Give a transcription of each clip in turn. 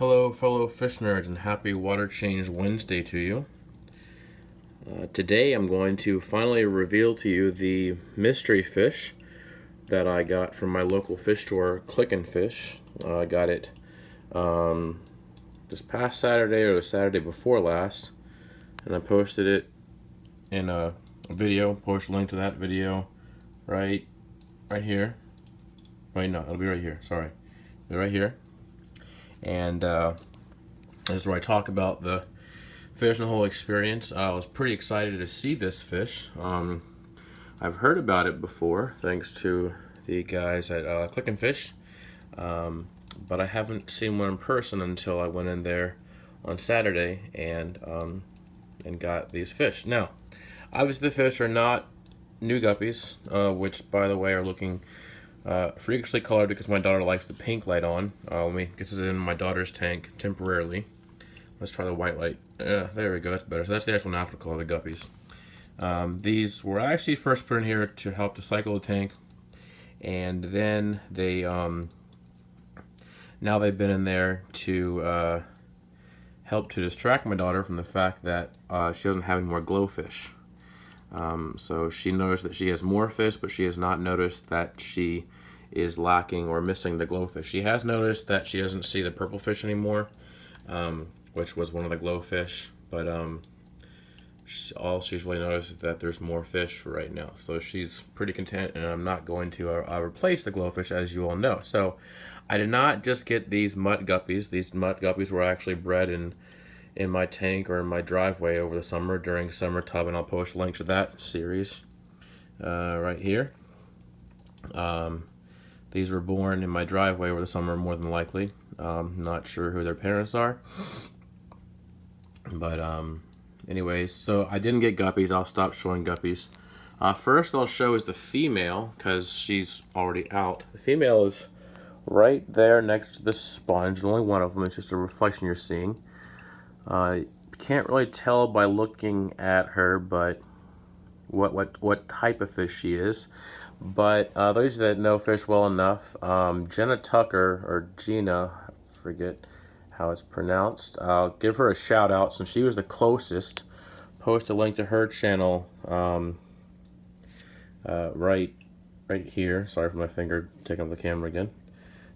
Hello, fellow fish nerds, and happy Water Change Wednesday to you. Today I'm going to finally reveal to you the mystery fish that I got from my local fish store, Click and Fish. I got it this past Saturday or the Saturday before last, and I posted it in a video. Post a link to that video right here. Right, no, it'll be right here. Sorry, right here. And this is where I talk about the fish and the whole experience. I was pretty excited to see this fish. I've heard about it before, thanks to the guys at Click and Fish, but I haven't seen one in person until I went in there on Saturday and got these fish. Now, obviously the fish are not new guppies, which, by the way, are looking freakishly colored because my daughter likes the pink light on. Let me get this in my daughter's tank temporarily. Let's try the white light. There we go, that's better. So that's the actual natural color of the guppies. These were actually first put in here to help to cycle the tank, and then they now they've been in there to help to distract my daughter from the fact that she doesn't have any more glowfish. So she noticed that she has more fish, but she has not noticed that she is lacking or missing the glowfish. She has noticed that she doesn't see the purple fish anymore, which was one of the glowfish, but all she's really noticed is that there's more fish right now. So she's pretty content, and I'm not going to replace the glowfish, as you all know. So I did not just get these mutt guppies. These mutt guppies were actually bred in my tank or in my driveway over the summer during summer tub, and I'll post links to that series right here. These were born in my driveway over the summer, more than likely. Not sure who their parents are, but anyways, so I didn't get guppies. I'll stop showing guppies. First I'll show is the female, because she's already out. The female is right there next to the sponge. Only one of them. It's just a reflection you're seeing. Can't really tell by looking at her, but what type of fish she is. But those that know fish well enough, Jenna Tucker, or Gina, I forget how it's pronounced. I'll give her a shout out since she was the closest. Post a link to her channel right here. Sorry for my finger taking up the camera again.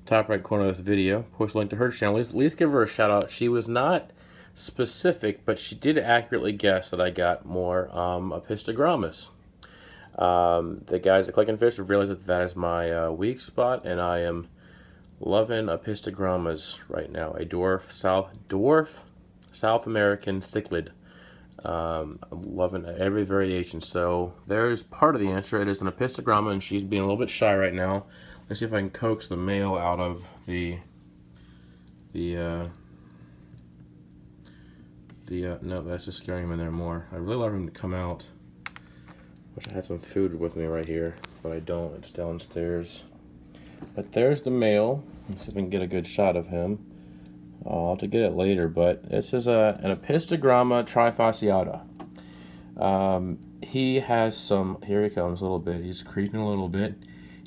Top right corner of this video. Post a link to her channel. At least give her a shout out. She was not specific, but she did accurately guess that I got more Apistogrammus. The guys at Click and Fish have realized that that is my weak spot, and I am loving Apistogrammus right now. A dwarf South American cichlid. I'm loving every variation. So there's part of the answer. It is an Apistogramma, and she's being a little bit shy right now. Let's see if I can coax the male out of no, that's just scaring him in there more. I really love him to come out. Wish I had some food with me right here, but I don't. It's downstairs. But there's the male. Let's see if we can get a good shot of him. I'll have to get it later, but this is an Apistogramma trifasciata. He has some, here he comes a little bit. He's creeping a little bit.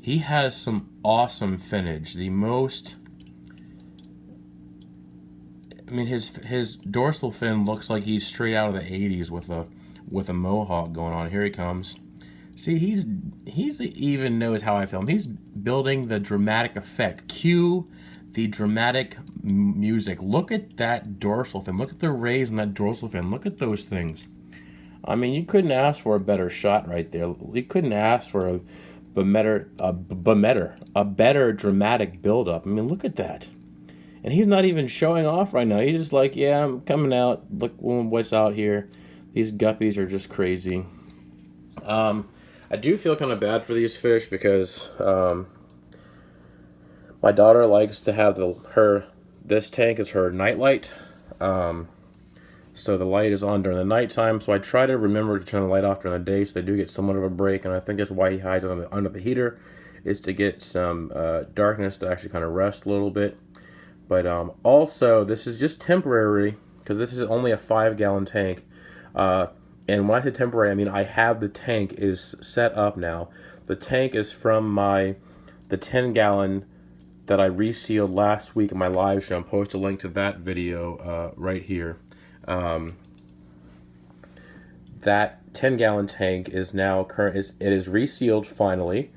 He has some awesome finnage. The most, I mean, his dorsal fin looks like he's straight out of the 80s with a mohawk going on. Here he comes. See, he's even knows how I film. He's building the dramatic effect. Cue the dramatic music. Look at that dorsal fin. Look at the rays on that dorsal fin. Look at those things. I mean, you couldn't ask for a better shot right there. You couldn't ask for a better dramatic buildup. I mean, look at that. And he's not even showing off right now. He's just like, yeah, I'm coming out. Look what's out here. These guppies are just crazy. I do feel kind of bad for these fish because my daughter likes to have this tank is her nightlight. So the light is on during the nighttime. So I try to remember to turn the light off during the day so they do get somewhat of a break. And I think that's why he hides it under the heater, is to get some darkness to actually kind of rest a little bit. But also, this is just temporary because this is only a 5-gallon tank. And when I say temporary, I mean I have the tank is set up now. The tank is from the 10-gallon that I resealed last week in my live show. I'll post a link to that video right here. That 10-gallon tank is now it is resealed finally.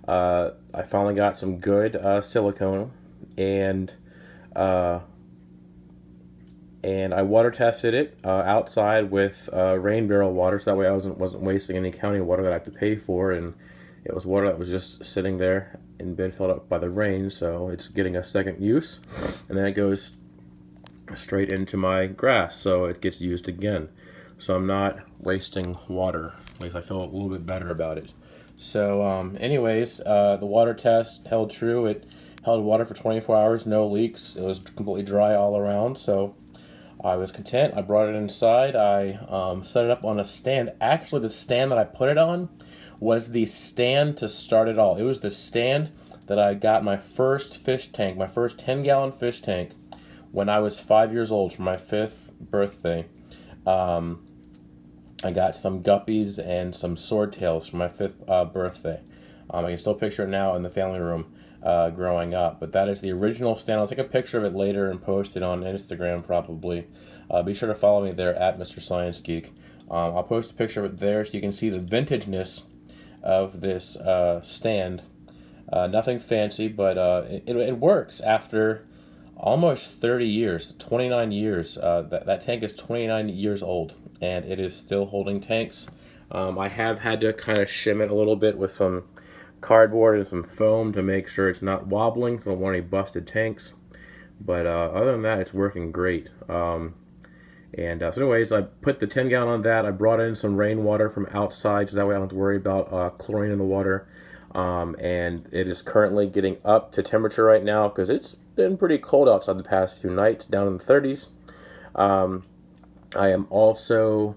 I finally got some good silicone, and I water tested it outside with rain barrel water, so that way I wasn't wasting any county water that I have to pay for, and it was water that was just sitting there and been filled up by the rain, so it's getting a second use, and then it goes straight into my grass, so it gets used again. So I'm not wasting water. At least I feel a little bit better about it. So anyways, the water test held true. It held water for 24 hours, no leaks. It was completely dry all around, so I was content. I brought it inside. I set it up on a stand. Actually, the stand that I put it on was the stand to start it all. It was the stand that I got my first fish tank, my first 10-gallon fish tank, when I was 5 years old for my 5th birthday. I got some guppies and some swordtails for my 5th birthday. I can still picture it now in the family room growing up. But that is the original stand. I'll take a picture of it later and post it on Instagram probably. Be sure to follow me there at MrScienceGeek. I'll post a picture of it there so you can see the vintageness of this stand. Nothing fancy, but it works after almost 30 years, 29 years. That tank is 29 years old, and it is still holding tanks. I have had to kind of shim it a little bit with some cardboard and some foam to make sure it's not wobbling, so I don't want any busted tanks. But other than that, it's working great. So anyways, I put the 10-gallon on that. I brought in some rainwater from outside, so that way I don't have to worry about chlorine in the water. And it is currently getting up to temperature right now because it's been pretty cold outside the past few nights, down in the 30s. I am also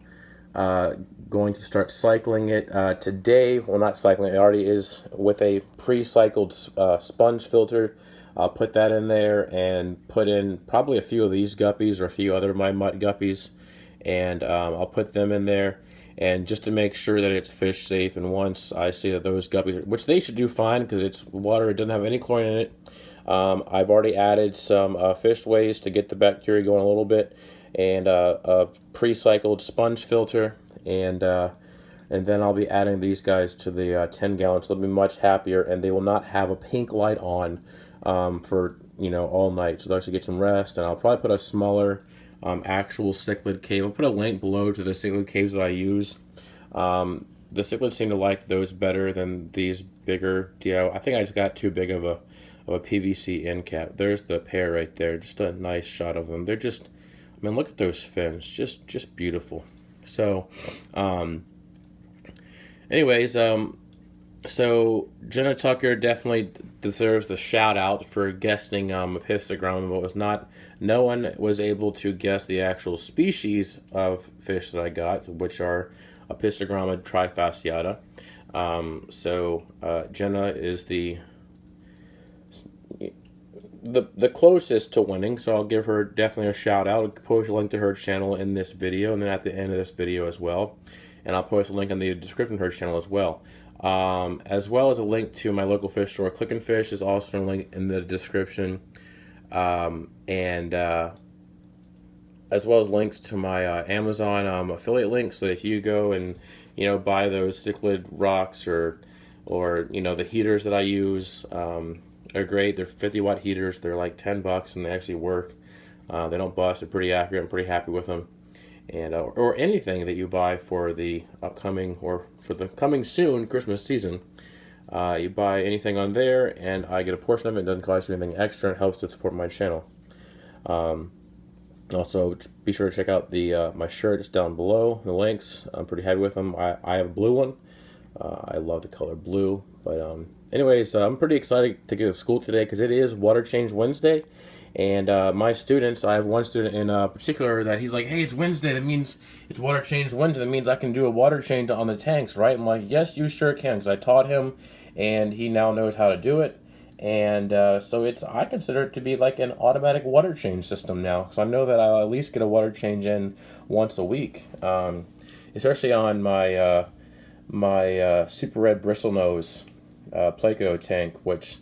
going to start cycling it today. Well, not cycling, it already is with a pre-cycled sponge filter. I'll put that in there and put in probably a few of these guppies or a few other of my mutt guppies, and I'll put them in there, and just to make sure that it's fish safe. And once I see that those guppies, which they should do fine because it's water, it doesn't have any chlorine in it. I've already added some fish waste to get the bacteria going a little bit, and a pre-cycled sponge filter, and then I'll be adding these guys to the 10 gallons. So they'll be much happier, and they will not have a pink light on for all night. So they'll actually get some rest, and I'll probably put a smaller actual cichlid cave. I'll put a link below to the cichlid caves that I use. The cichlids seem to like those better than these bigger DIY. I think I just got too big of a PVC end cap. There's the pair right there. Just a nice shot of them. They're just, I mean, look at those fins. Just beautiful. So, anyways, so Jenna Tucker definitely deserves the shout out for guessing Epistogramma, but no one was able to guess the actual species of fish that I got, which are Epistogramma trifasciata. So Jenna is the closest to winning, so I'll give her definitely a shout out. I'll post a link to her channel in this video, and then at the end of this video as well, and I'll post a link in the description of her channel as well as a link to my local fish store. Click and Fish is also a link in the description, and as well as links to my Amazon affiliate links, so if you go and buy those cichlid rocks or the heaters that I use, are great. They're 50-watt heaters. They're like $10 and they actually work. They don't bust. They're pretty accurate. I'm pretty happy with them. And or anything that you buy for the upcoming or for the coming soon Christmas season, you buy anything on there, and I get a portion of it. It doesn't cost you anything extra. It helps to support my channel. Also, be sure to check out the my shirts down below. The links. I'm pretty happy with them. I have a blue one. I love the color blue. But anyways, I'm pretty excited to go to school today because it is Water Change Wednesday. And my students, I have one student in particular that he's like, hey, it's Wednesday. That means it's Water Change Wednesday. That means I can do a water change on the tanks, right? I'm like, yes, you sure can, because I taught him, and he now knows how to do it. And so I consider it to be like an automatic water change system now. So I know that I'll at least get a water change in once a week, especially on my Super Red Bristlenose Placo tank, which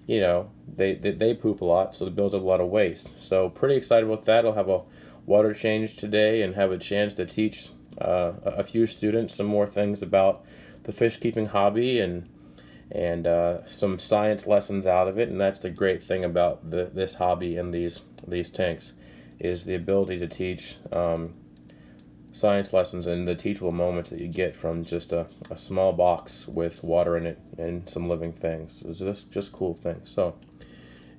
you know, they poop a lot, so it builds up a lot of waste. So pretty excited about that. I'll have a water change today and have a chance to teach a few students some more things about the fish keeping hobby and some science lessons out of it. And that's the great thing about this hobby and these tanks, is the ability to teach science lessons and the teachable moments that you get from just a small box with water in it and some living things. It's just cool things. So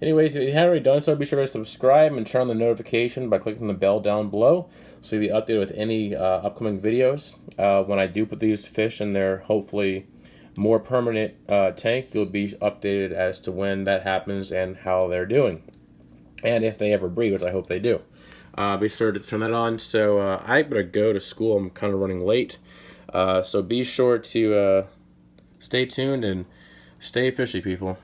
anyways, if you haven't already done so, be sure to subscribe and turn on the notification by clicking the bell down below, so you'll be updated with any upcoming videos. When I do put these fish in their hopefully more permanent tank, you'll be updated as to when that happens and how they're doing, and if they ever breed, which I hope they do. Be sure to turn that on. So I better go to school. I'm kind of running late. So be sure to stay tuned and stay fishy, people.